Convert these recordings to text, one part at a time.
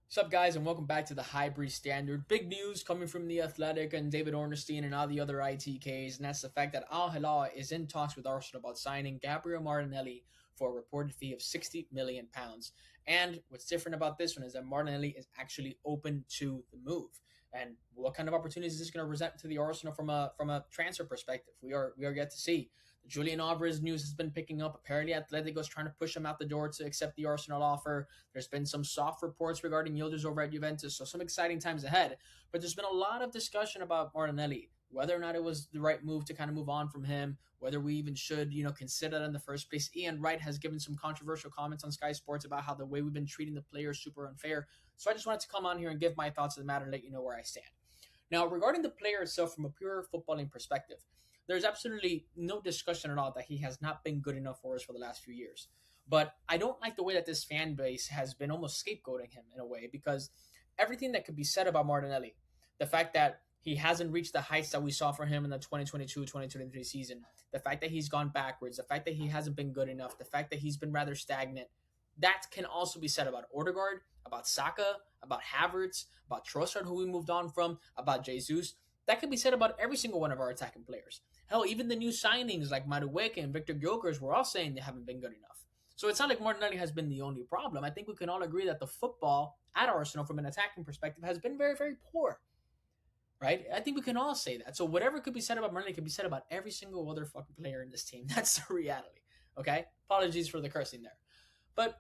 What's up, guys, and welcome back to the Highbury Standard. Big news coming from The Athletic and David Ornstein and all the other ITKs, and that's the fact that Al Hilal is in talks with Arsenal about signing Gabriel Martinelli for a reported fee of £60 million. And what's different about this one is that Martinelli is actually open to the move. And what kind of opportunities is this going to present to the Arsenal from a transfer perspective? We are yet to see. The Julian Alvarez news has been picking up. Apparently, Atletico's trying to push him out the door to accept the Arsenal offer. There's been some soft reports regarding Yildiz over at Juventus, so some exciting times ahead. But there's been a lot of discussion about Martinelli, whether or not it was the right move to kind of move on from him, whether we even should, consider that in the first place. Ian Wright has given some controversial comments on Sky Sports about how the way we've been treating the players is super unfair. So I just wanted to come on here and give my thoughts on the matter and let you know where I stand. Now, regarding the player itself from a pure footballing perspective, there's absolutely no discussion at all that he has not been good enough for us for the last few years. But I don't like the way that this fan base has been almost scapegoating him in a way, because everything that could be said about Martinelli, the fact that he hasn't reached the heights that we saw for him in the 2022-2023 season, the fact that he's gone backwards, the fact that he hasn't been good enough, the fact that he's been rather stagnant, that can also be said about Odegaard, about Saka, about Havertz, about Trossard, who we moved on from, about Jesus. That can be said about every single one of our attacking players. Hell, even the new signings like Madueke and Victor Gyökeres were all saying they haven't been good enough. So it's not like Martinelli has been the only problem. I think we can all agree that the football at Arsenal from an attacking perspective has been very, very poor. Right? I think we can all say that. So whatever could be said about Martinelli could be said about every single other fucking player in this team. That's the reality. Okay? Apologies for the cursing there. But,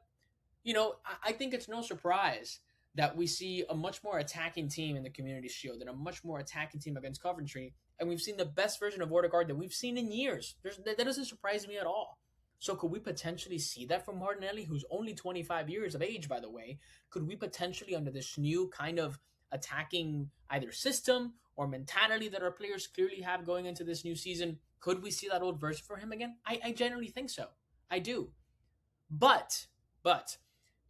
I think it's no surprise that we see a much more attacking team in the Community Shield and a much more attacking team against Coventry. And we've seen the best version of Odegaard that we've seen in years. That doesn't surprise me at all. So could we potentially see that from Martinelli, who's only 25 years of age, by the way? Could we potentially, under this new kind of attacking either system or mentality that our players clearly have going into this new season, could we see that old version for him again? I generally think so. I do. But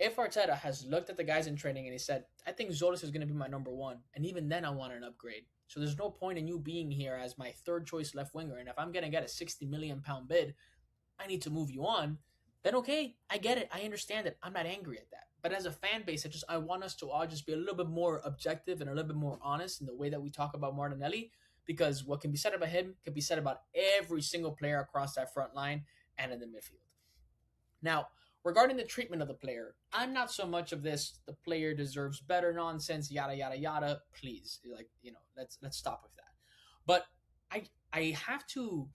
if Arteta has looked at the guys in training and he said, I think Zolis is going to be my number one, and even then I want an upgrade. So there's no point in you being here as my third choice left winger. And if I'm going to get a £60 million bid, I need to move you on. Then okay, I get it. I understand it. I'm not angry at that. But as a fan base, I want us to all just be a little bit more objective and a little bit more honest in the way that we talk about Martinelli, because what can be said about him can be said about every single player across that front line and in the midfield. Now, regarding the treatment of the player, I'm not so much of this. The player deserves better nonsense, yada yada yada. Please, let's stop with that. But I have to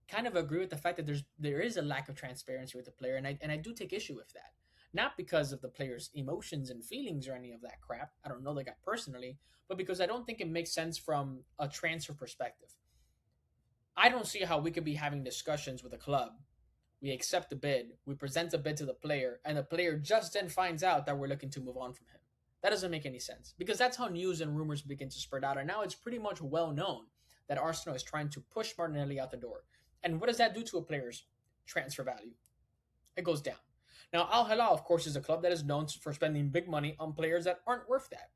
kind of agree with the fact that there is a lack of transparency with the player, and I do take issue with that. Not because of the player's emotions and feelings or any of that crap. I don't know the guy personally, but because I don't think it makes sense from a transfer perspective. I don't see how we could be having discussions with a club. We accept the bid, we present the bid to the player, and the player just then finds out that we're looking to move on from him. That doesn't make any sense, because that's how news and rumors begin to spread out. And now it's pretty much well known that Arsenal is trying to push Martinelli out the door. And what does that do to a player's transfer value? It goes down. Now, Al Hilal, of course, is a club that is known for spending big money on players that aren't worth that.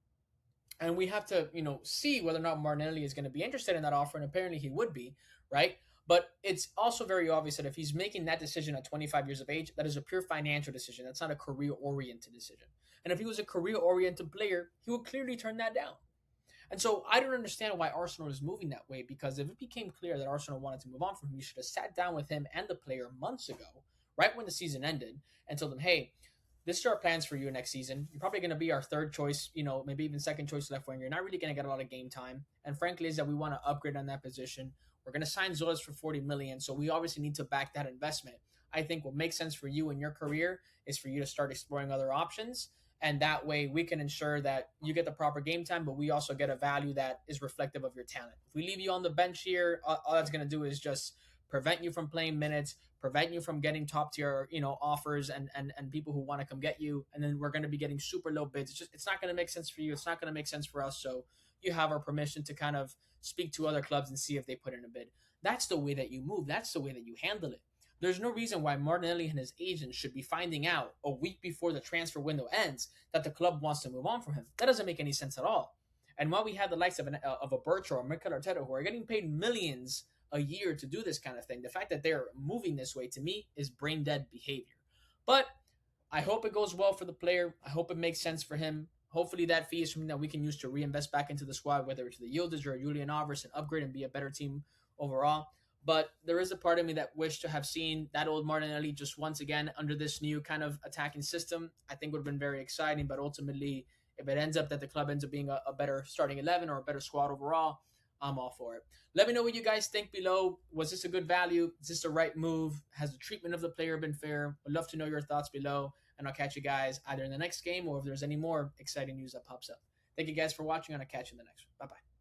And we have to, see whether or not Martinelli is going to be interested in that offer, and apparently he would be, right? But it's also very obvious that if he's making that decision at 25 years of age, that is a pure financial decision. That's not a career-oriented decision. And if he was a career-oriented player, he would clearly turn that down. And so I don't understand why Arsenal is moving that way, because if it became clear that Arsenal wanted to move on from him, you should have sat down with him and the player months ago, right when the season ended, and told them, hey, this is our plans for you next season. You're probably going to be our third choice, maybe even second choice left winger. You're not really going to get a lot of game time. And frankly, is that we want to upgrade on that position. We're going to sign Zolas for 40 million. So we obviously need to back that investment. I think what makes sense for you in your career is for you to start exploring other options. And that way we can ensure that you get the proper game time, but we also get a value that is reflective of your talent. If we leave you on the bench here, all that's going to do is just prevent you from playing minutes, prevent you from getting top tier, offers and people who want to come get you. And then we're going to be getting super low bids. It's not going to make sense for you. It's not going to make sense for us. So you have our permission to kind of speak to other clubs and see if they put in a bid. That's the way that you move. That's the way that you handle it. There's no reason why Martinelli and his agent should be finding out a week before the transfer window ends that the club wants to move on from him. That doesn't make any sense at all. And while we have the likes of a Bertrand or Mikel Arteta who are getting paid millions a year to do this kind of thing, the fact that they're moving this way to me is brain dead behavior. But I hope it goes well for the player. I hope it makes sense for him. hopefully that fee is something that we can use to reinvest back into the squad, whether it's the Yildiz or Julian Alvarez, and upgrade and be a better team overall. But there is a part of me that wished to have seen that old Martinelli just once again under this new kind of attacking system. I think would have been very exciting. But ultimately, if it ends up that the club ends up being a better starting 11 or a better squad overall, I'm all for it. Let me know what you guys think below. Was this a good value? Is this the right move? Has the treatment of the player been fair? Would love to know your thoughts below. And I'll catch you guys either in the next game or if there's any more exciting news that pops up. Thank you guys for watching, and I'll catch you in the next one. Bye bye.